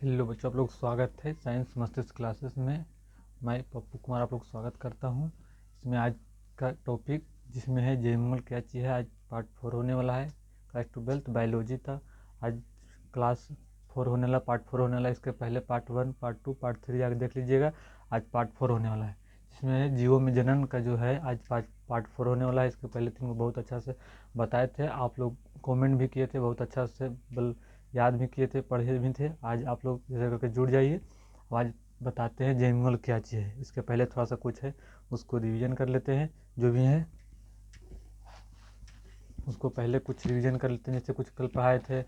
Hello बच्चों, आप लोग स्वागत है साइंस मस्तिष्क क्लासेस में। मैं पप्पू कुमार आप लोग स्वागत करता हूं। इसमें आज का टॉपिक जिसमें है जेएमएल क्या चीज़ है, आज पार्ट 4 होने वाला है। क्लास 12 बायोलॉजी था, आज क्लास 4 होने वाला, पार्ट 4 होने वाला। इसके पहले पार्ट 1, पार्ट 2, पार्ट 3 आगे देख लीजिएगा। आज पार्ट 4 होने वाला है, जिसमें जीवों में जनन का जो है आज पार्ट 4 होने वाला है। इसके पहले 3 को बहुत अच्छा से बताए थे, आप लोग कॉमेंट भी किए थे, बहुत अच्छा से याद भी किए थे, पढ़े भी थे। आज आप लोग जैसे करके जुड़ जाइए। आज बताते हैं जेएमएल क्या चीज़ है। इसके पहले थोड़ा सा कुछ है, उसको रिवीजन कर लेते हैं। जो भी है उसको पहले कुछ रिवीजन कर लेते हैं। जैसे कुछ कल पढ़ाए थे,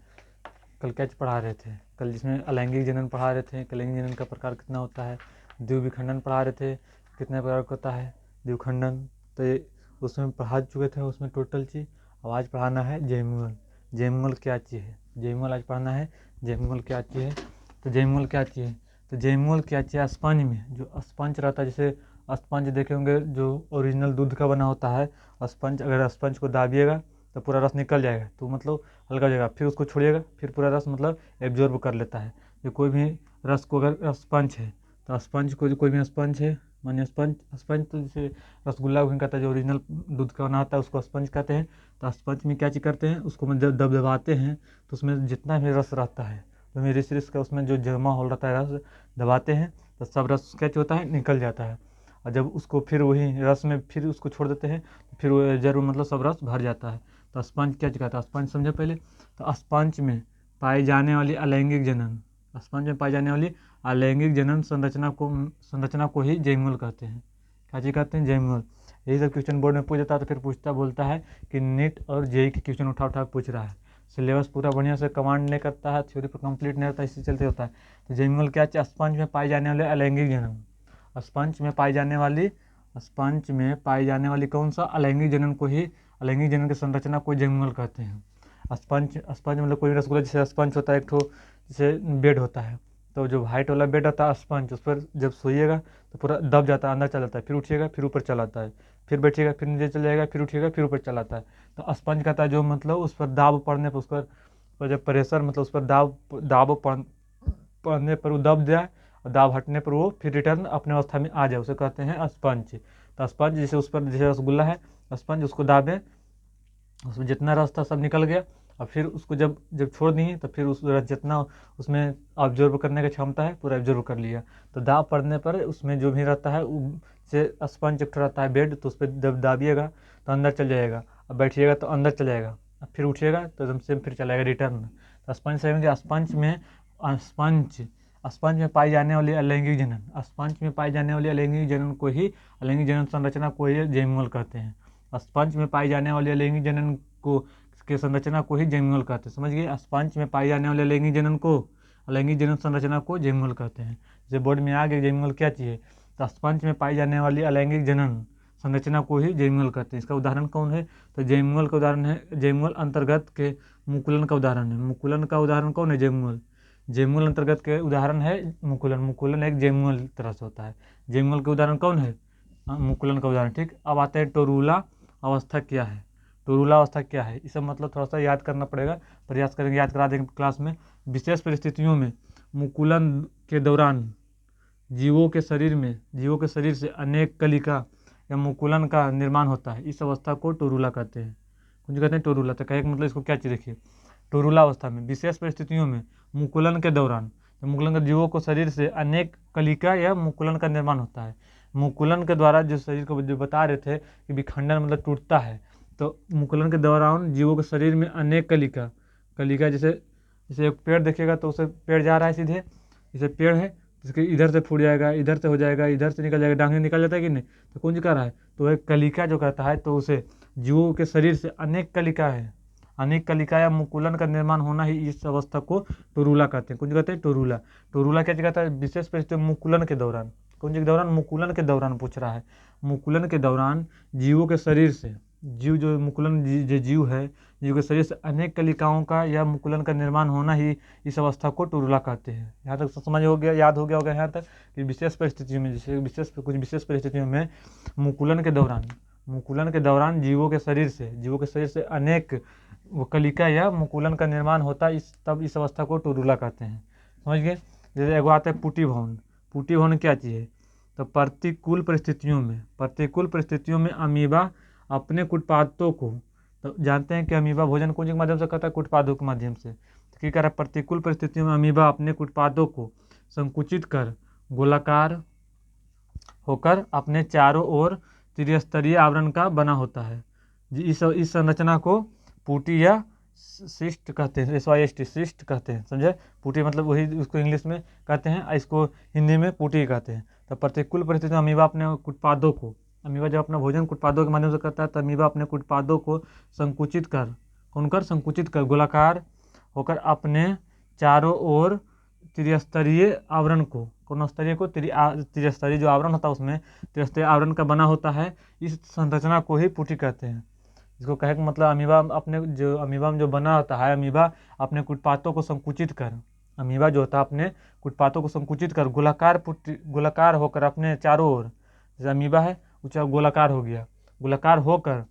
कल क्या पढ़ा रहे थे, कल जिसमें अलैंगिक जनन पढ़ा रहे थे। अलैंगिक जनन का प्रकार कितना होता है, द्विविखंडन पढ़ा रहे थे, कितने प्रकार का होता है द्विखंडन, तो ये उसमें पढ़ा चुके थे उसमें टोटल चीज़। अब आज पढ़ाना है जेएमएल। जेएमएल क्या चीज़ है, जेएमएल आज पढ़ना है। जेएमएल क्या चीज़ है, तो जेएमएल क्या चीज़ है, तो जेएमएल क्या चीज़ है, स्पंज में जो स्पंज रहता है, जैसे स्पंज देखे होंगे जो ओरिजिनल दूध का बना होता है। स्पंज, अगर स्पंज को दाबिएगा तो पूरा रस निकल जाएगा, तो मतलब हल्का हो जाएगा, फिर उसको छोड़िएगा, फिर पूरा रस मतलब एब्जॉर्ब कर लेता है। जो कोई भी रस को, अगर स्पंज है तो स्पंज को, जो कोई भी स्पंज है, मानिए स्पंज स्पंज तो जैसे रसगुल्ला भी कहता है, जो ओरिजिनल दूध का बना होता है उसको स्पंज कहते हैं। तो स्पंज में क्या चीज़ करते हैं, उसको जब दबाते हैं तो उसमें जितना भी रस रहता है, तो मेरे रिस का उसमें जो जमा हो रहता है रस, दबाते हैं तो सब रस क्या होता है, निकल जाता है। और जब उसको फिर वही रस में फिर उसको छोड़ देते हैं तो फिर वो जरूर मतलब सब रस भर जाता है। तो स्पंज क्या कहता है, स्पंज समझे पहले। तो स्पंज में पाई जाने वाली अलैंगिक जनन, स्पंज में पाई जाने वाली अलैंगिक जनन संरचना को ही जेएमएल कहते हैं। क्या चीज कहते हैं, जेएमएल। यही सब क्वेश्चन बोर्ड में पूछ देता है, तो फिर पूछता बोलता है कि नीट और जेई के क्वेश्चन उठा उठा पूछ रहा है। सिलेबस पूरा बढ़िया से कमांड नहीं करता है, थ्योरी पर कंप्लीट नहीं रहता, इसी चलते होता है। तो जेएमएल क्या है, स्पंज में पाई जाने वाले अलैंगिक जनन, स्पंज में पाई जाने वाली, स्पंज में पाई जाने वाली कौन सा, अलैंगिक जनन को ही, अलैंगिक जनन की संरचना को जेएमएल कहते हैं। स्पंज, स्पंज मतलब कोई रसगुल्ला जैसे स्पंज होता है, एक ठो जैसे बेड होता है, तो जो वाइट वाला बेड होता है स्पंज, उस पर जब सोइएगा तो पूरा दब जाता है, अंदर चला जाता है, फिर उठिएगा फिर ऊपर चला आता है, फिर बैठिएगा फिर नीचे चल जाएगा, फिर उठिएगा फिर ऊपर चला आता है। तो स्पंज कहता है जो मतलब उस पर दाब पड़ने पर, उस पर जब प्रेशर मतलब उस पर दाब पड़ने पर वो दब जाए, और दाब हटने पर वो फिर रिटर्न अपने अवस्था में आ जाए, उसे कहते हैं स्पंज। तो स्पंज जैसे उस पर जैसे रसगुल्ला है, स्पंज उसको दाबे, उसमें जितना रस था सब निकल गया, और फिर उसको जब जब छोड़ दिए तो फिर उस रस जितना उसमें ऑब्जर्व करने की क्षमता है पूरा ऑब्जर्व कर लिया। तो दाब पड़ने पर उसमें जो भी रहता है से स्पंज जब रहता है बेड, तो उस पर जब दाबिएगा तो अंदर चल जाएगा, और बैठिएगा तो अंदर चल जाएगा, फिर उठिएगा तो एकदम सेम फिर चलाएगा रिटर्न। तो स्पंज से स्पंज में, स्पंज स्पंज में पाई जाने वाली अलैंगिक जनन, स्पंज में पाई जाने वाली अलैंगिक जनन को ही, अलैंगिक जनन संरचना को ही जेएमएल कहते हैं। स्पंज में पाई जाने वाली अलैंगिक जनन को के संरचना को ही जेएमएल कहते हैं। समझ गए, स्पंज में पाई जाने वाली अलैंगिक जनन को, अलैंगिक जनन संरचना को जेएमएल कहते हैं। जैसे बोर्ड में आ गया जेएमएल क्या चीज़ है, तो स्पंज में पाई जाने वाली अलैंगिक जनन संरचना को ही जेएमएल कहते हैं। इसका उदाहरण कौन है, तो जेएमएल का उदाहरण है, जेएमएल अंतर्गत के मुकुलन का उदाहरण है। मुकुलन का उदाहरण कौन है, जेएमएल। जेएमएल अंतर्गत के उदाहरण है मुकुलन, मुकुलन एक जेएमएल तरह से होता है। जेएमएल के उदाहरण कौन है, मुकुलन का उदाहरण। ठीक, अब आते हैं टोरूला अवस्था क्या है। टोरूला अवस्था क्या है, इसे मतलब थोड़ा सा याद करना पड़ेगा, प्रयास करेंगे याद करा देंगे क्लास में। विशेष परिस्थितियों में मुकुलन के दौरान जीवों के शरीर से अनेक कलिका या मुकुलन का निर्माण होता है, इस अवस्था को टोरूला कहते हैं। कुछ कहते हैं टोरूला, तो कहे मतलब इसको क्या चीज़ देखिए, टोरूला अवस्था में विशेष परिस्थितियों में मुकुलन के दौरान, तो मुकुलन के जीवों को शरीर से अनेक कलिका या मुकुलन का निर्माण होता है। मुकुलन के द्वारा जो शरीर को जो बता रहे थे कि विखंडन मतलब टूटता है, तो मुकुलन के दौरान जीवों के शरीर में अनेक कलिका, कलिका जैसे जैसे एक पेड़ देखेगा तो उसे पेड़ जा रहा है सीधे, जैसे पेड़ है जिसके इधर से फूट जाएगा, इधर से हो जाएगा, इधर से निकल जाएगा, डांगे निकल जाता है कि नहीं, तो कौन कर रहा है, तो एक कलिका जो कहता है, तो उसे जीवों के शरीर से अनेक कलिका है, अनेक कलिका या मुकुलन का निर्माण होना ही इस अवस्था को टोरूला कहते हैं। कुछ कहते हैं टोरूला। टोरूला क्या कहता है, विशेष परिस्थिति मुकुलन के दौरान, कौन के दौरान, मुकुलन के दौरान पूछ रहा है। मुकुलन के दौरान जीवों के शरीर से, जीव जो मुकुलन जो जीव है, जीव के शरीर से अनेक कलिकाओं का या मुकुलन का निर्माण होना ही इस अवस्था को टोरूला कहते हैं। यहाँ तक समझ हो गया, याद हो गया होगा यहाँ तक कि विशेष परिस्थितियों में, जैसे कुछ विशेष परिस्थितियों में मुकुलन के दौरान जीवों के शरीर से अनेक वो कलिका या मुकुलन का निर्माण होता है, तब इस अवस्था को टोरूला कहते हैं। समझ गए। जैसे एगो आता है पुटी भवन। पुटी भवन क्या चीज़ है? तो प्रतिकूल परिस्थितियों में अमीबा अपने कुटपादों को, तो जानते हैं कि अमीबा भोजन कुंज के माध्यम से करता है, कुटपादों के माध्यम से। तो क्या कर रहा है? प्रतिकूल परिस्थितियों में अमीबा अपने कुटपादों को संकुचित कर गोलाकार होकर अपने चारों ओर त्रिस्तरीय आवरण का बना होता है। इस संरचना को पुटी या सिस्ट कहते हैं, SYST सिस्ट कहते हैं, समझे? पुटी मतलब वही, उसको इंग्लिश में कहते हैं, इसको हिंदी में पुटी कहते हैं। तो प्रतिकूल परिस्थिति में अमीबा अपने कुटपादों को, अमीबा जब अपना भोजन कुटपादों के माध्यम से करता है तो अमीबा अपने कुटपादों को संकुचित कर गोलाकार होकर अपने चारों ओर त्रिस्तरीय आवरण को, कौन स्तरीय को, त्रिस्तरीय जो आवरण होता है उसमें त्रिस्तरीय आवरण का बना होता है। इस संरचना को ही पुटी कहते हैं। इसको कहे का मतलब अमीबा में जो बना होता है, अमीबा अपने कुटपादों को संकुचित कर, अमीबा जो होता है अपने कुटपादों को संकुचित कर गोलाकार होकर अपने चारों ओर, जैसे अमीबा है वो गोलाकार हो गया, गोलाकार होकर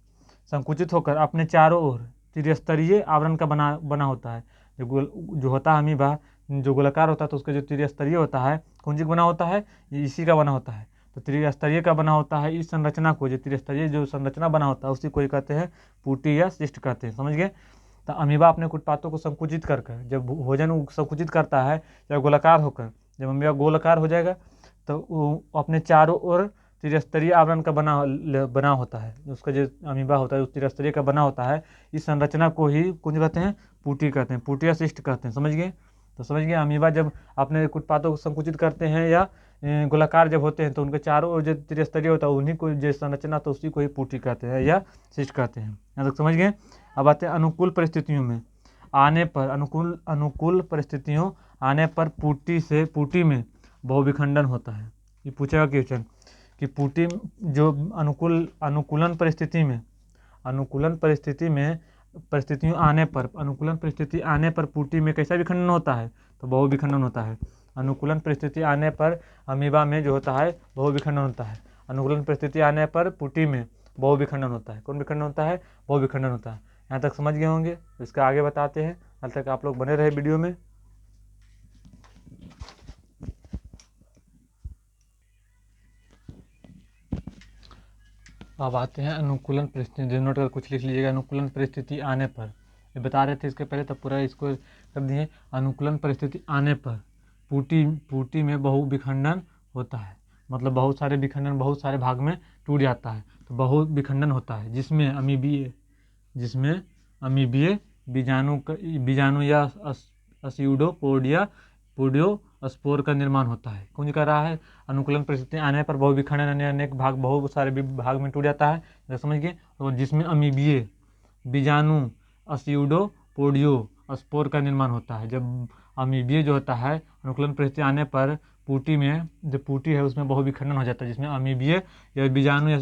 संकुचित होकर अपने चारों ओर त्रिस्तरीय आवरण का बना होता है। जो होता है अमीबा जो गोलाकार होता है तो उसका जो त्रिस्तरीय होता है, कौन सी का बना होता है? इसी का बना होता है। तो त्रिस्तरीय का बना होता है। इस संरचना को, जो त्रिस्तरीय जो संरचना बना होता है उसी को कहते हैं पुटी या सिस्ट कहते हैं, समझ गए? तो अमीबा अपने कुटपादों को संकुचित कर जब भोजन संकुचित करता है, जब गोलाकार होकर, जब अमीबा गोलाकार हो जाएगा तो वो अपने चारों ओर त्रिस्तरीय आवरण का बना होता है। उसका जो अमीबा होता है उस त्रिस्तरीय का बना होता है। इस संरचना को ही कौन कहते हैं? पुटी कहते हैं, पुटी या सिस्ट कहते हैं, समझ गए? तो समझ गए, अमीबा जब अपने कुटपादों को संकुचित करते हैं या गोलाकार जब होते हैं तो उनके चारों ओर जो त्रिस्तरीय होता है उन्हीं को जो संरचना तो उसी को ही पुटी कहते हैं या सिस्ट कहते हैं। यहाँ तक समझ गए? अब आते हैं अनुकूल परिस्थितियों में आने पर, अनुकूल परिस्थितियों आने पर पुटी में बहुविखंडन होता है। ये पूछेगा क्वेश्चन कि पुटी जो अनुकूलन परिस्थिति आने पर पुटी में कैसा विखंडन होता है? तो बहुविखंडन होता है। अनुकूलन परिस्थिति आने पर अमीबा में जो होता है बहुविखंडन होता है। अनुकूलन परिस्थिति आने पर पुटी में बहुविखंडन होता है। कौन विखंडन होता है? बहुविखंडन होता है। यहाँ तक समझ गए होंगे, इसका आगे बताते हैं। तब तक आप लोग बने रहे वीडियो में। अब आते हैं अनुकूलन परिस्थिति, नोट कर कुछ लिख लीजिएगा। अनुकूलन परिस्थिति आने पर, ये बता रहे थे इसके पहले, तब पूरा इसको कर दिए। अनुकूलन परिस्थिति आने पर पुटी में बहुविखंडन होता है, मतलब बहुत सारे विखंडन बहुत सारे भाग में टूट जाता है, तो बहुविखंडन होता है, जिसमें अमीबीय बीजाणु या अस्यूडोपोडियो स्पोर का निर्माण होता है। कौन कर रहा है? अनुकूलन परिस्थिति आने पर बहुविखंडन अनेक भाग, बहुत सारे भाग में टूट जाता है, तो समझ गए? तो जिसमें अमीबीय बीजाणु अस्यूडोपोडियो स्पोर का निर्माण होता है। जब अमीबीय जो होता है अनुकूलन परिस्थिति आने पर पुटी में, जो पुटी है उसमें बहुविखंडन हो जाता है, जिसमें अमीबीय या बीजाणु या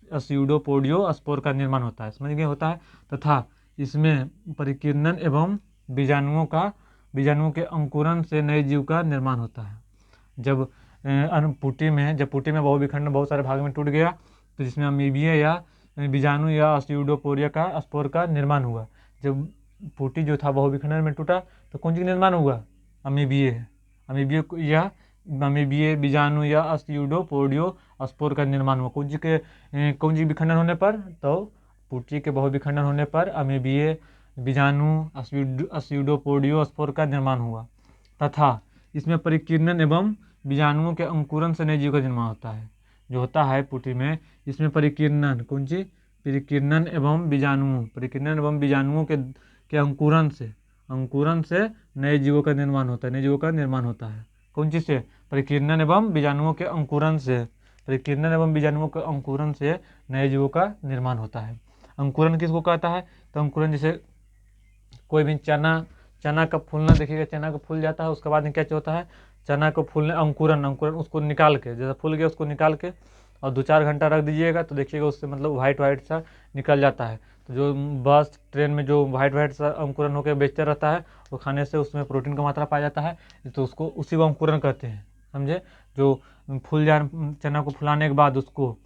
अस्यूडोपोडियो स्पोर का निर्माण होता है, समझ गए? होता है। तथा इसमें परिकीर्णन एवं बीजाणुओं के अंकुरन से नए जीव का निर्माण होता है। जब पुटी में बहुविखंडन बहुत सारे भाग में टूट गया, तो जिसमें अमीबीय या बीजाणु या अस्यूडोपोडिया का स्पोर का निर्माण हुआ। जब पुटी जो था बहुविखंडन में टूटा तो कौन सी का निर्माण हुआ? अमीबीय बीजाणु या अस्यूडोपोडियो स्पोर का निर्माण हुआ। कौन सी विखंडन होने पर? तो पुटी के बहुविखंडन होने पर अमीबीय बीजाणु अस्यूडोपोडियो स्पोर का निर्माण हुआ। तथा इसमें परिकीर्णन एवं बीजाणुओं के अंकुरन से नए जीव का निर्माण होता है। जो होता है पुटी में, इसमें परिकीर्णन एवं बीजाणुओं के अंकुरन से नए जीवों का निर्माण होता है। कौन चीज़ से? परिकीर्णन एवं बीजाणुओं के अंकुरन से नए जीवों का निर्माण होता है। अंकुरन किसको कहता है? तो अंकुरन जैसे कोई भी चना का फूलना देखिएगा, चना का फूल जाता है, उसके बाद में क्या होता है? चना को फूलने अंकुरन उसको निकाल के, जैसे फूल गया उसको निकाल के और 2-4 घंटा रख दीजिएगा तो देखिएगा उससे मतलब वाइट सा निकल जाता है। तो जो बस ट्रेन में जो वाइट सा अंकुरन होकर बेचते रहता है, वो खाने से उसमें प्रोटीन का मात्रा पाया जाता है, तो उसी को अंकुरन कहते हैं, समझे? जो चना को फुलाने के बाद उसको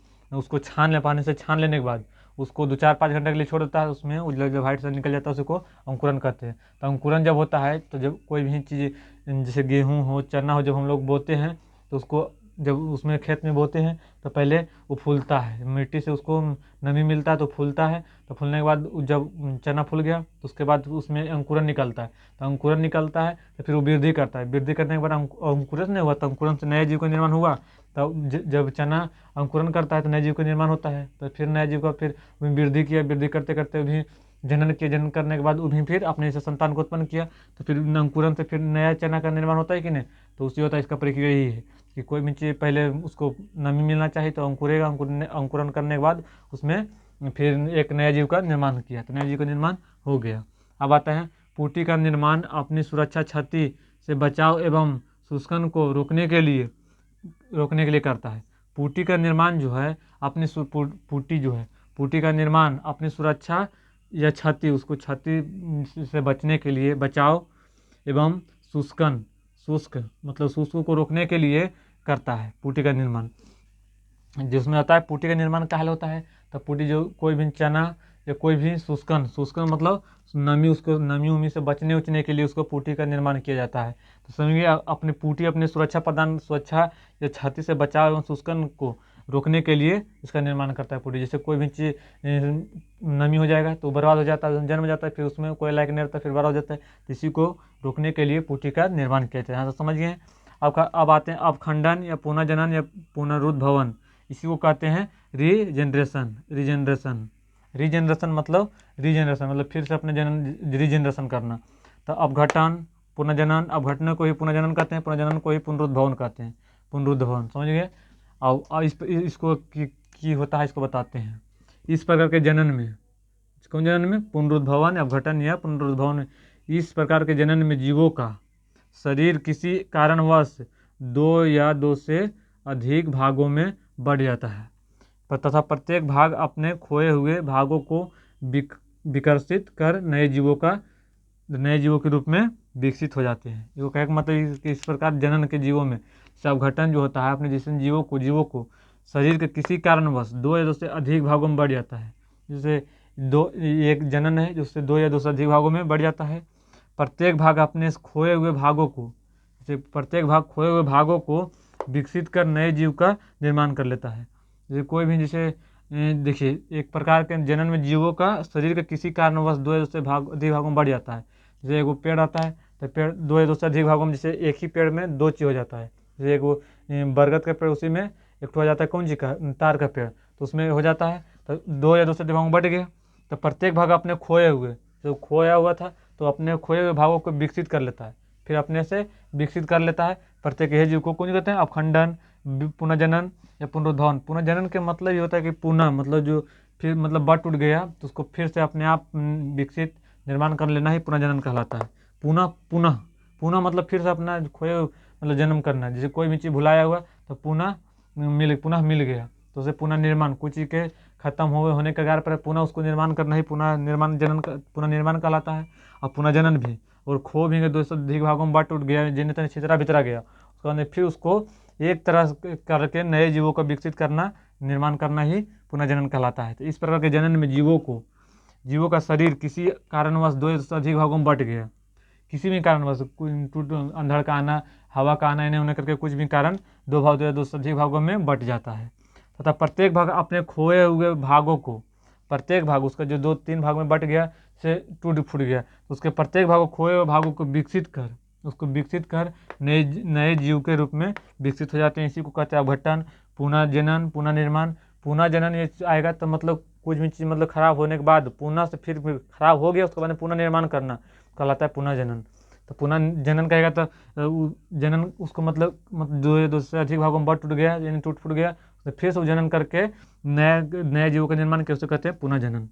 पानी से छान लेने के बाद उसको 2-4-5 घंटे के लिए छोड़ देता है, उसमें उजला जब वाइट से निकल जाता है उसी को अंकुरन कहते हैं। तो अंकुरन जब होता है तो जब कोई भी चीज़ जैसे गेहूँ हो, चना हो, जब हम लोग बोते हैं तो उसको जब उसमें खेत में बोते हैं तो पहले वो फूलता है, मिट्टी से उसको नमी मिलता है तो फूलता है। तो फूलने के बाद जब चना फूल गया तो उसके बाद उसमें अंकुरन निकलता है। तो अंकुरन निकलता है तो फिर वो वृद्धि करता है, वृद्धि करने के बाद अंकुरन नहीं हुआ तो अंकुरन से नए जीव का निर्माण हुआ। तब जब चना अंकुरन करता है तो नए जीव का निर्माण होता है। तो फिर नए जीव का फिर वृद्धि किया, वृद्धि करते करते भी जनन किया, जनन करने के बाद वो भी फिर अपने से संतान को उत्पन्न किया। तो फिर अंकुरन से फिर नया चना का निर्माण होता है कि नहीं। तो उसी होता है, इसका प्रक्रिया यही है कि कोई भी चीज़ पहले उसको नमी मिलना चाहिए तो अंकुरेगा, अंकुरन करने के बाद उसमें फिर एक नया जीव का निर्माण किया तो नया जीव का निर्माण हो गया। अब आता है पूटी का निर्माण अपनी सुरक्षा, क्षति से बचाव एवं शुष्कन को रोकने के लिए करता है। पूटी का निर्माण जो है अपनी पूटी का निर्माण अपनी सुरक्षा या क्षति, उसको क्षति से बचने के लिए, बचाव एवं शुष्क मतलब शुष्क को रोकने के लिए करता है पूटी का निर्माण। जिसमें आता है पूटी का निर्माण क्या होता है, तो पूटी जो कोई भी चना या कोई भी शुष्कन मतलब नमी, उसको नमी उमी से बचने उचने के लिए उसको पूटी का निर्माण किया जाता है। तो समझिए अपनी पूटी अपने सुरक्षा या क्षति से बचाव एवं शुष्कन को रोकने के लिए इसका निर्माण करता है पूटी। जैसे कोई भी चीज़ नमी हो जाएगा तो बर्बाद हो जाता है, जन्म जाता है, फिर उसमें कोई लायक नहीं रहता, फिर बर्बाद हो जाता है। तो इसी को रोकने के लिए पूटी का निर्माण किया जाता है। यहाँ से समझ गए। अब आते हैं अवखंडन या पुनर्जनन या पुनरुद्भवन, इसी को कहते हैं रीजनरेशन मतलब फिर से अपने जनन रीजनरेशन करना। तो अपघटन पुनर्जनन, अपघटन को ही पुनर्जनन कहते हैं, पुनर्जनन को ही पुनरुद्भवन कहते हैं, पुनरुद्भवन। समझ गए। और इसको की होता है, इसको बताते हैं। इस प्रकार के जनन में, कौन जनन में, पुनरुद्भवन, अपघटन या पुनरुद्भवन, इस प्रकार के जनन में जीवों का शरीर किसी कारणवश 2 या 2 से अधिक भागों में बढ़ जाता है तथा प्रत्येक भाग अपने खोए हुए भागों को विकसित कर नए जीवों के रूप में विकसित हो जाते हैं। ये कहने का मतलब इस प्रकार जनन के जीवों में अपघटन जो होता है अपने जिसमें जीवों को शरीर के किसी कारणवश 2 या 2 से अधिक भागों में बढ़ जाता है। जैसे एक जनन है जिससे 2 या 2 से अधिक भागों में बढ़ जाता है। प्रत्येक भाग अपने खोए हुए भागों को विकसित कर नए जीव का निर्माण कर लेता है। जैसे कोई भी, जैसे देखिए एक प्रकार के जनन में जीवों का शरीर के किसी कारणवश 2 या 2 से अधिक भागों में बढ़ जाता है। जैसे एगो पेड़ आता है तो पेड़ 2 या 2 से अधिक भागों में, जैसे एक ही पेड़ में 2 चीज हो जाता है। जैसे एगो बरगद का पेड़, उसी में एक हो जाता है कौन सी का, तार का पेड़, तो उसमें हो जाता है। तो 2 या 2 से अधिक भागों में बढ़ गया तो प्रत्येक भाग अपने जो खोया हुआ था तो अपने खोए हुए भागों को विकसित कर लेता है, फिर अपने से विकसित कर लेता है। प्रत्येक यही जीव को कौन कहते हैं, अवखंडन, पुनर्जनन या पुनरुद्भवन। पुनर्जनन के मतलब ये होता है कि पुनः मतलब जो फिर मतलब बट उठ गया तो उसको फिर से अपने आप विकसित निर्माण कर लेना ही पुनर्जनन कहलाता है। पुनः मतलब फिर से अपना खोए मतलब जन्म करना। जैसे कोई भी चीज़ भुलाया हुआ तो पुनः मिल गया तो उसे पुनः निर्माण, कुछ चीज़ के खत्म होने के कगार पर पुनः उसको निर्माण करना ही पुनर्निर्माण कहलाता है। और पुनर्जनन भी, और खो भी गए 2 से अधिक भागों में बट उठ गया, जिन्हें तने छितरा बितरा गया, उसके बाद फिर उसको एक तरह करके नए जीवों को विकसित करना, निर्माण करना ही पुनर्जनन कहलाता है। तो इस प्रकार के जनन में जीवों का शरीर किसी कारणवश 2 से अधिक भागों में बट गया, किसी भी कारणवश, अंधड़ का आना, हवा का आना, इन्हें होने करके कुछ भी कारण 2 या 2 से अधिक भागों में बट जाता है तथा प्रत्येक भाग अपने खोए हुए भागों को, प्रत्येक भाग उसका जो 2-3 भाग में बट गया से टूट फूट गया तो उसके प्रत्येक भागों, खोए हुए भागों को विकसित कर नए जीव के रूप में विकसित हो जाते हैं। इसी को कहते हैं अवघटन, पुनर्जनन, पुनर्निर्माण। पुनर्जनन ये आएगा तो मतलब कुछ भी चीज़ मतलब खराब होने के बाद पुनः से फिर खराब हो गया उसके बाद पुनर्निर्माण करना कहलाता है पुनर्जनन। तो पुनर्जनन कहेगा तो जनन उसको मतलब 2 से अधिक भागों में बट टूट गया यानी टूट फूट गया तो फिर से जनन करके नए जीवों का निर्माण कैसे कहते हैं, पुनर्जनन।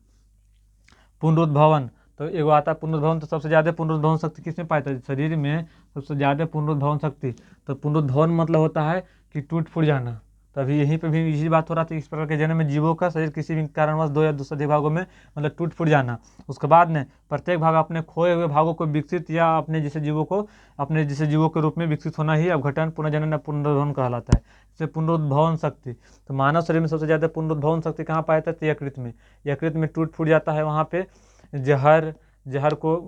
पुनरुद्भवन, तो एगो आता है पुनरुद्भवन। तो सबसे ज़्यादा पुनरुद्भवन शक्ति किसमें पाई जाती है, शरीर में सबसे ज़्यादा पुनरुद्भवन शक्ति। तो पुनरुद्भवन मतलब होता है कि टूट फूट जाना, तो अभी यहीं पे भी इसी बात हो रहा था, इस प्रकार के जन्म में जीवों का शरीर किसी भी कारणवश दो या दो से अधिक भागों में मतलब टूट फूट जाना, उसके बाद ने प्रत्येक भाग अपने खोए हुए भागों को विकसित या अपने जैसे जीवों के रूप में विकसित होना ही अवघटन पुनर्जनन या पुनरुद्भवन कहलाता है। जैसे पुनरुद्भवन शक्ति, तो मानव शरीर में सबसे ज़्यादा पुनरुद्भवन शक्ति कहाँ पाया जाता है? यकृत में। यकृत में टूट फूट जाता है, वहाँ पे जहर को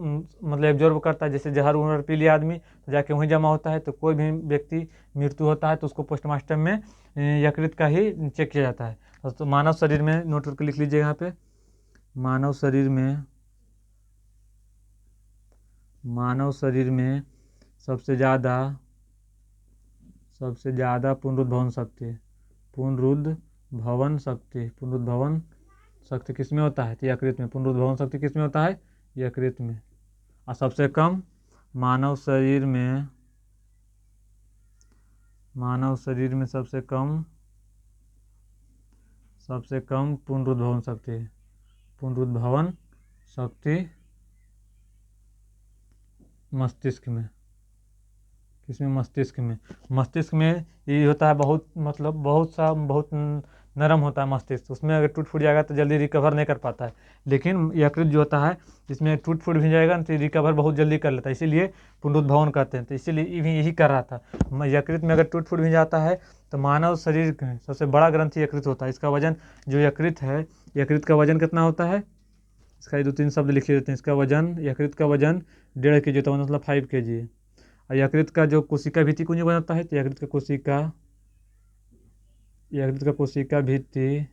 मतलब एब्जॉर्ब करता है। जैसे जहर उमर पी लिया आदमी तो जाके वहीं जमा होता है, तो कोई भी व्यक्ति मृत्यु होता है तो उसको पोस्टमार्टम में यकृत का ही चेक किया जाता है। तो मानव शरीर में नोट करके लिख लीजिए यहाँ पे, मानव शरीर में सबसे ज़्यादा पुनरुद्भवन शक्ति किस में होता है? तो यकृत में। पुनरुद्भवन शक्ति किस में होता है? यकृत में। और सबसे कम मानव शरीर में सबसे कम पुनरुद्भवन शक्ति मस्तिष्क में। किसमें? मस्तिष्क में। मस्तिष्क में ये होता है बहुत नरम होता है मस्तिष्क, उसमें अगर टूट फूट जाएगा तो जल्दी रिकवर नहीं कर पाता है। लेकिन यकृत जो होता है इसमें टूट फूट भी जाएगा तो रिकवर बहुत जल्दी कर लेता है, इसीलिए पुनरुद्भवन कहते हैं। तो इसीलिए यही कर रहा था, यकृत में अगर टूट फूट भी जाता है तो मानव शरीर का सबसे बड़ा ग्रंथि यकृत होता है। इसका वजन जो यकृत है, यकृत का वजन कितना होता है? इसका 2-3 शब्द लिखे देते हैं। इसका वजन, यकृत का वजन 1.5 kg होता है, मतलब 5 kg है। और यकृत का जो कोशिका भित्ति कुंज बनाता है, तो यकृत का कोशिका भित्ति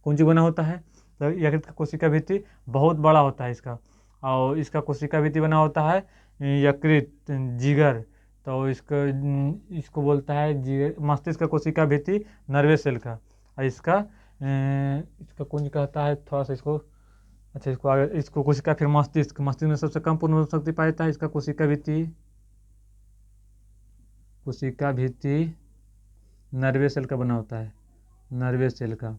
कुंज बना होता है। तो यकृत का कोशिका भित्ति बहुत बड़ा होता है इसका, और इसका कोशिका भित्ति बना होता है यकृत जिगर, तो इसको बोलता है जिगर। मस्तिष्क का कोशिका भित्ति नर्वे सेल का, और इसका कुंज कहता है थोड़ा सा इसको, अच्छा इसको आगे, इसको कोशिका, फिर मस्तिष्क में सबसे कम पूर्ण शक्ति पाया जाता है। इसका कोशिका भित्ति नर्वे सेल का बना होता है, नर्वे सेल का।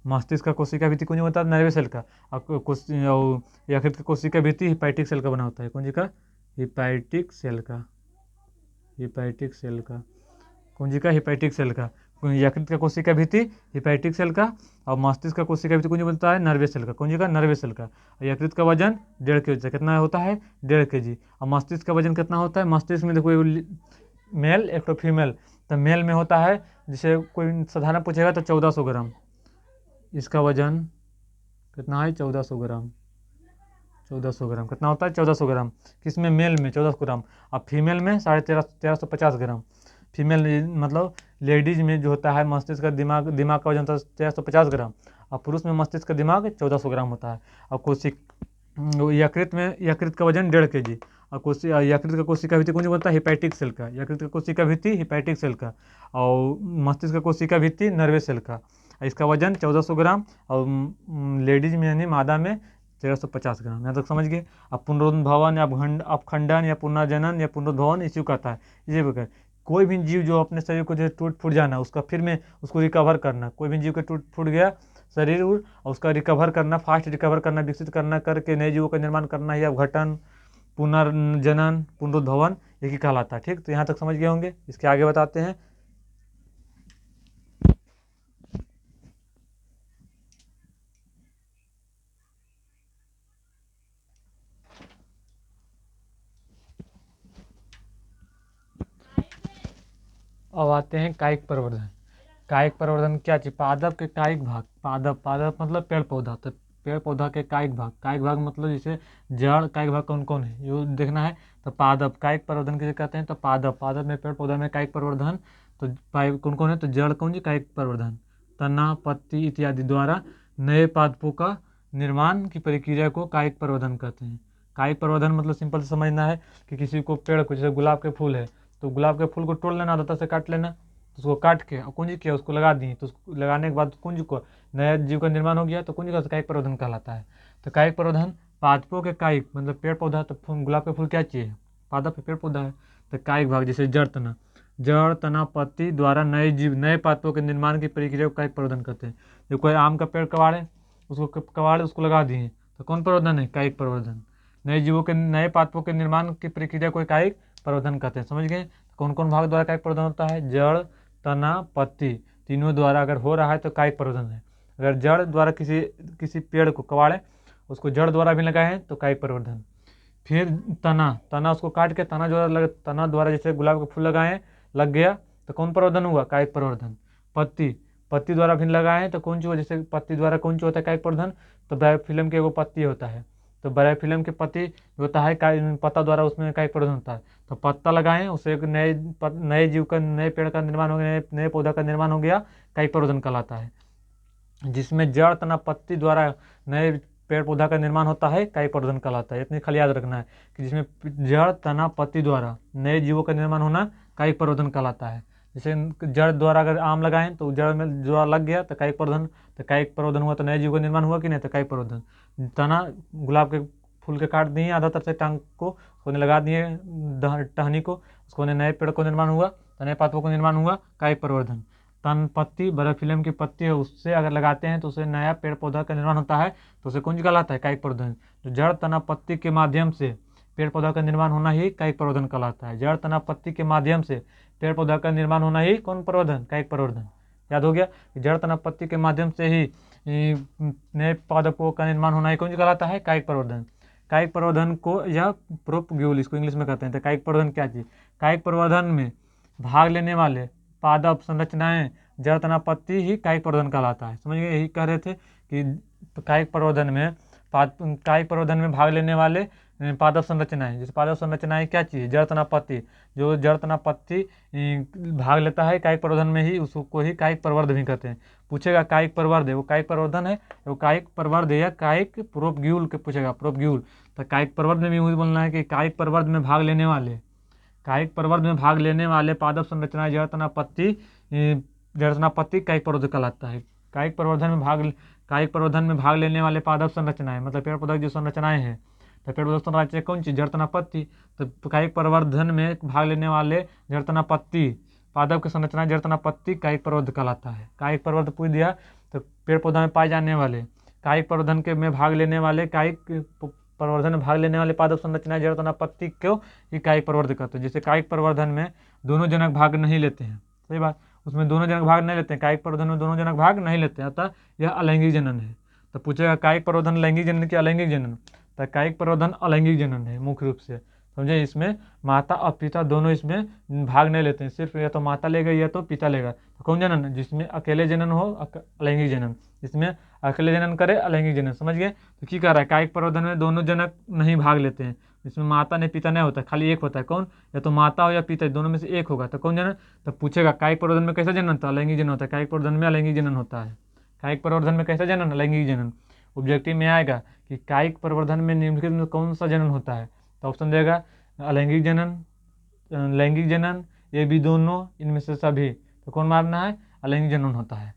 मस्तिष्क का कोशिका भित्ति कुंज होता है नर्वे सेल का, और यकृत का कोशिका भित्ति हिपैटिक सेल का बना होता है। कुंज का हिपैटिक सेल का, कुंज का हिपैटिक सेल का। यकृत का कोशिका भित्ति हिपैटिक सेल का, और मस्तिष्क का कोशिका भित्ति कुंज बनता है नर्वे सेल का, कुंज का नर्वे सेल का। यकृत का वजन 1.5 kg कितना होता है? 1.5 kg। और मस्तिष्क का वजन कितना होता है? मस्तिष्क में देखो मेल एक तो फीमेल, तो मेल में होता है, जैसे कोई साधारण पूछेगा तो 1400 ग्राम। इसका वजन कितना है? 1400 ग्राम। 1400 ग्राम कितना होता है? 1400 ग्राम। किसमें? मेल में 1400 ग्राम, और फीमेल में 1350 ग्राम। फीमेल मतलब लेडीज में जो होता है मस्तिष्क का दिमाग का वजन होता है 1350 ग्राम, और पुरुष में मस्तिष्क का दिमाग 1400 ग्राम होता है। और यकृत का वजन 1.5 kg, और यकृत का कोशिका भित्ति कुंज बनता है हिपैटिक सेल का। यकृत का कोशिका भित्ति हिपैटिक सेल का, और मस्तिष्क का कोशिका भित्ति नर्वे सेल का। इसका वजन 1400 ग्राम, और लेडीज में यानी मादा में 1350 ग्राम। यहाँ तक समझ गए। अब पुनरुद्भवन या अपखंडन या पुनर्जनन या पुनरुद्भवन इसी को कहता है। इसी प्रकार कोई भी जीव जो अपने शरीर को जो टूट फूट जाना, उसका फिर में उसको रिकवर करना। कोई भी जीव का टूट फूट गया शरीर और उसका रिकवर करना, फास्ट रिकवर करना, विकसित करना, करके नए जीवों का निर्माण करना, या अवघटन, पुनर्जनन, पुनरुद्भवन, ये ही कहलाता है। ठीक, तो यहाँ तक समझ गए होंगे। इसके आगे बताते हैं। अब आते हैं कायिक प्रवर्धन। कायिक प्रवर्धन क्या चीज? पादप के कायिक भाग। पादप मतलब पेड़ पौधा, तो पेड़ पौधा के कायिक भाग मतलब जैसे जड़ कायिक भाग कौन कौन है ये देखना है। तो पादप कायिक प्रवर्धन किसे कहते हैं? तो पादप में पेड़ पौधा में कायिक प्रवर्धन तो कौन कौन है? तो जड़ कौन कायिक प्रवर्धन, तना, पत्ती इत्यादि द्वारा नए पादपों का निर्माण की प्रक्रिया को कायिक प्रवर्धन कहते हैं। कायिक प्रवर्धन मतलब सिंपल से समझना है कि किसी को पेड़ को, जैसे गुलाब के फूल है तो गुलाब के फूल को तोड़ लेना, आदत से काट लेना, तो उसको काट के और कुंज किया, उसको लगा दी, तो उसको लगाने के बाद कुंज को नया जीव का निर्माण हो गया, तो कुंज का कायिक प्रवर्धन कहलाता है। तो कायिक प्रवर्धन पादपों के कायिक मतलब पेड़ पौधा, तो गुलाब का फूल क्या चाहिए? पादप पेड़ पौधा है। तो कायिक भाग जैसे जड़ तना पत्ती द्वारा नए पादपों के निर्माण की प्रक्रिया को कायिक प्रवर्धन कहते हैं। जो कोई आम का पेड़ कबाड़े, उसको लगा दिए, तो कौन प्रवर्धन है? कायिक प्रवर्धन। नए जीवों के नए पादपों के निर्माण की प्रक्रिया को कायिक प्रवर्धन कहते हैं। समझ गए? कौन कौन भाग द्वारा कायिक प्रवर्धन होता है? जड़ तना पत्ती। तीनों द्वारा अगर हो रहा है तो कायिक प्रवर्धन है। अगर जड़ द्वारा किसी पेड़ को कबाड़े, उसको जड़ द्वारा भी लगाए हैं तो कायिक प्रवर्धन। फिर तना उसको काट के तना द्वारा जैसे गुलाब के फूल लगाए, लग गया तो कौन प्रवर्धन हुआ? कायिक प्रवर्धन। पत्ती द्वारा भी लगाए हैं तो कौन सी हुआ? जैसे पत्ती द्वारा कौन सी होता है कायिक प्रवर्धन? तो ब्रायोफिल्म के वो पत्ती होता है, तो ब्रायोफिल्म के पत्ती होता है पत्ता द्वारा, उसमें कायिक प्रवर्धन होता है। तो पत्ता लगाएं, उससे एक नए जीव का, नए पेड़ का निर्माण हो गया, नए पौधा का निर्माण हो गया, कायिक प्रवर्धन कहलाता है। जिसमें जड़ तना पत्ती द्वारा नए पेड़ पौधा का निर्माण होता है, कायिक प्रवर्धन कहलाता है। इतनी खाली याद रखना है कि जिसमें जड़ तना पत्ती द्वारा नए जीवों का निर्माण होना कायिक प्रवर्धन कहलाता है। जैसे जड़ द्वारा अगर आम लगाएं तो जड़ में जो लग गया तो कायिक प्रवर्धन, तो कायिक प्रवर्धन हुआ, तो नए जीव का निर्माण हुआ कि नहीं? तो कायिक प्रवर्धन। तना गुलाब के फूल के काट दिए आधा तरफ से टांग को, उसको लगा दिए टहनी को, उसको नए पेड़ को निर्माण हुआ, तो नए पातों को निर्माण हुआ, कायिक प्रवर्धन। तन पत्ती ब्रायोफिल्म की पत्ती है, उससे अगर लगाते हैं तो उससे नया पेड़ पौधा का निर्माण होता है, तो उसे कौन कहलाता है? कायिक प्रवर्धन। तो जड़ तना पत्ती के माध्यम से पेड़ पौधा का निर्माण होना ही कायिक प्रवर्धन कहलाता है। जड़ तना पत्ती के माध्यम से पेड़ पौधा का निर्माण होना ही कौन प्रवर्धन? कायिक प्रवर्धन। याद हो गया? जड़ तना पत्ती के माध्यम से ही नए पादपों का निर्माण होना ही कौन कहलाता है? कायिक प्रवर्धन। कायिक प्रवर्धन को या प्रोपग्यूल इसको इंग्लिश में कहते हैं। तो कायिक प्रवर्धन क्या चीज? कायिक प्रवर्धन में भाग लेने वाले पादप संरचनाएं जड़ तना पत्ती ही कायिक प्रवर्धन कहलाता है। समझ गए? यही कह रहे थे कि कायिक प्रवर्धन में भाग लेने वाले पादप संरचनाएं, जैसे पादप संरचनाएं क्या चीज? जड़ तना पत्ती। जो जड़ तना पत्ती भाग लेता है कायिक प्रवर्धन में ही, उसको ही कायिक प्रवर्ध भी कहते हैं। पूछेगा कायिक प्रवर्ध है वो कायिक प्रवर्धन है, वो कायिक प्रवर्ध है या कायिक प्रोपग्यूल के पूछेगा, प्रोपग्यूल। तो कायिक प्रवर्ध में भी वही बोलना है कि कायिक प्रवर्ध में भाग लेने वाले पादप संरचनाएं जड़ तना पत्ती कायिक प्रवर्ध कहलाता है। कायिक प्रवर्धन में भाग लेने वाले पादप संरचनाएं मतलब पेड़ पौधा की जो संरचनाएं हैं, तो पेड़ पौधा संरचना कौन सी? जड़ तना पत्ती। तो कायिक प्रवर्धन में भाग लेने वाले जड़ तना पत्ती पादप की संरचना जड़ तना पत्ती कायिक प्रवर्ध कहलाता है। कायिक प्रवर्ध पूछ दिया तो पेड़ पौधा में पाए जाने वाले कायिक प्रवर्धन में भाग लेने वाले पादप संरचनाएं जड़ तना पत्ती को ही कायिक प्रवर्ध कहते हैं। जैसे कायिक प्रवर्धन में दोनों जनक भाग नहीं लेते हैं, सही बात, उसमें दोनों जनक भाग नहीं लेते हैं, कायिक प्रवर्धन में दोनों जनक भाग नहीं लेते हैं, अतः यह अलैंगिक जनन है। तो पूछेगा कायिक प्रवर्धन लैंगिक जनन की अलैंगिक जनन? तो कायिक प्रवर्धन अलैंगिक जनन है मुख्य रूप से। समझे? इसमें माता और पिता दोनों इसमें भाग नहीं लेते हैं, सिर्फ या तो माता लेगा या तो पिता लेगा। तो कौन जनन? जिसमें अकेले जनन हो अलैंगिक जनन, इसमें अकेले जनन करे अलैंगिक जनन। समझ गए? तो क्या कह रहा है? कायिक प्रवर्धन में दोनों जनक नहीं भाग लेते हैं, इसमें माता ने पिता नहीं होता, खाली एक होता है। कौन? या तो माता हो या पिता, दोनों में से एक होगा, तो कौन जनन? तो पूछेगा कायिक प्रवर्धन में कैसा जनन था? अलैंगिक जनन होता है। कायिक प्रवर्धन में अलैंगिक जनन होता है। कायिक प्रवर्धन में कैसा जनन? अलैंगिक जनन। ऑब्जेक्टिव में आएगा कि कायिक प्रवर्धन में निम्नलिखित में कौन सा जनन होता है? तो ऑप्शन देगा अलैंगिक जनन, लैंगिक जनन, ये भी दोनों, इनमें से सभी। तो कौन मारना है? अलैंगिक जनन होता है।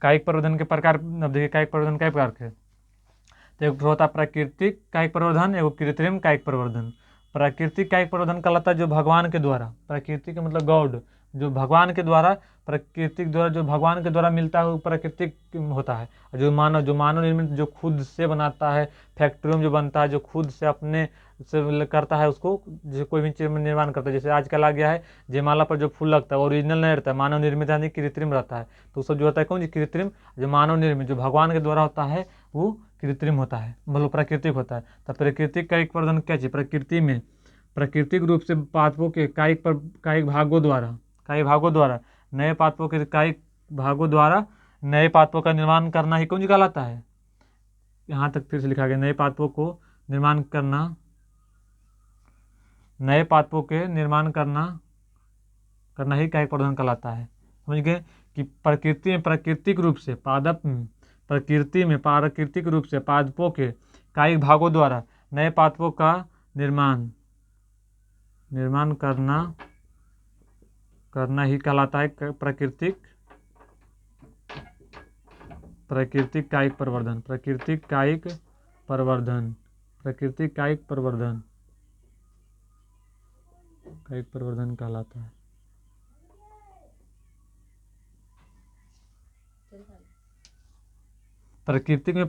कायिक प्रवर्धन के प्रकार, अब देखिए कायिक प्रवर्धन कई प्रकार के, तो एक होता है प्राकृतिक कायिक प्रवर्धन, एवं कृत्रिम कायिक प्रवर्धन। प्राकृतिक कायिक प्रवर्धन कहलाता है जो भगवान के द्वारा, प्राकृतिक मतलब गॉड, जो भगवान के द्वारा, प्राकृतिक द्वारा जो भगवान के द्वारा मिलता है वो प्राकृतिक होता है। और जो मानव निर्मित, जो खुद से बनाता है, फैक्ट्रियों में जो बनता है, जो खुद से अपने से करता है, उसको जो कोई भी चीज़ में निर्माण करता है। जैसे आजकल आ गया है जयमाला पर जो फूल लगता है ओरिजिनल नहीं रहता है, मानव निर्मित यानी कृत्रिम रहता है। तो सब जो होता है कौन जी? कृत्रिम। जो मानव निर्मित, जो भगवान के द्वारा होता है वो कृत्रिम होता है, मतलब प्राकृतिक होता है। तो प्राकृतिक कायिक प्रवर्धन क्या चीज़? प्रकृति में प्राकृतिक रूप से पादपों के कायिक भागों द्वारा नए पादपों का निर्माण करना ही कौन कहलाता है? यहाँ तक फिर से लिखा गया, नए पादपों के निर्माण करना ही कायिक प्रवर्धन कहलाता है। समझ गए? कि प्रकृति में प्राकृतिक रूप से पादपों के कायिक भागों द्वारा नए पादपों का निर्माण करना ही कहलाता है प्राकृतिक कायिक प्रवर्धन। प्राकृतिक कायिक प्रवर्धन कहलाता है। प्रकृति में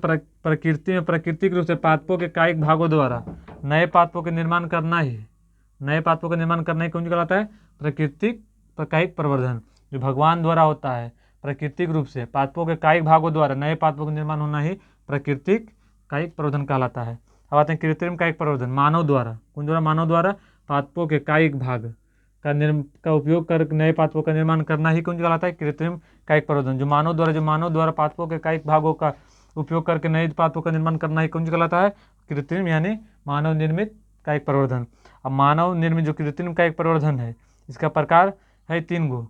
प्राकृतिक रूप से पादपों के कायिक भागों द्वारा नए पादपों के निर्माण करना ही कौन कहलाता है? प्राकृतिक कायिक प्रवर्धन। जो भगवान द्वारा होता है, प्राकृतिक रूप से पादपों के कायिक भागों द्वारा नए पादपों का निर्माण होना ही प्राकृतिक कायिक प्रवर्धन कहलाता है। अब आते हैं कृत्रिम कायिक प्रवर्धन, मानव द्वारा, कौन द्वारा? मानव द्वारा पादपों के कायिक भाग का उपयोग कर नए पादपों का निर्माण करना ही कौन कहलाता है? कृत्रिम कायिक प्रवर्धन। जो मानव द्वारा पादपों के कायिक भागों का उपयोग करके नए पादपों का निर्माण करना ही कौन कहलाता है? कृत्रिम यानी मानव निर्मित कायिक प्रवर्धन। अब मानव निर्मित जो कृत्रिम कायिक प्रवर्धन है, इसका प्रकार है 3 गो,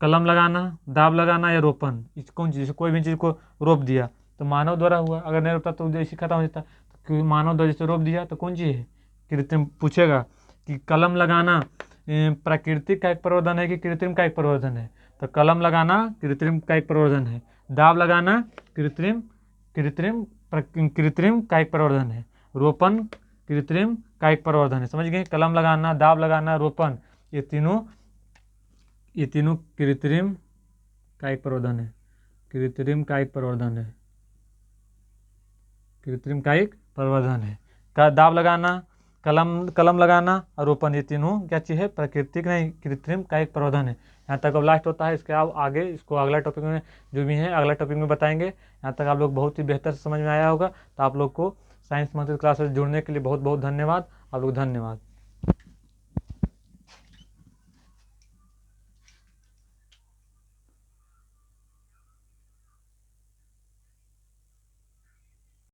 कलम लगाना, दाब लगाना या रोपण। इस कौन चीज़, कोई भी चीज़ को रोप दिया तो मानव द्वारा हुआ, अगर नहीं रोपता तो उद्देश्य खत्म हो जाता। तो मानव द्वारा जैसे रोप दिया तो कौन चीज़ है? कृत्रिम। पूछेगा कि कलम लगाना प्राकृतिक कायिक प्रवर्धन है कि कृत्रिम कायिक प्रवर्धन है? तो कलम लगाना कृत्रिम कायिक प्रवर्धन है, दाब लगाना कृत्रिम कायिक प्रवर्धन है, रोपण कृत्रिम कायिक प्रवर्धन है। समझ गए? कलम लगाना, दाब लगाना, रोपण, ये तीनों कृत्रिम कायिक प्रवर्धन है। कृत्रिम कायिक प्रवर्धन है। कृत्रिम कायिक प्रवर्धन है। दाब लगाना, कलम लगाना और रोपण, ये तीनों क्या चीज़ है? प्राकृतिक नहीं, कृत्रिम कायिक प्रवर्धन है। यहाँ तक अब लास्ट होता है। इसके अब आगे इसको अगला टॉपिक में जो भी है अगला टॉपिक में बताएंगे। यहाँ तक आप लोग बहुत ही बेहतर से समझ में आया होगा। तो आप लोग को साइंस मंथली क्लासेस जुड़ने के लिए बहुत बहुत धन्यवाद। आप लोग धन्यवाद।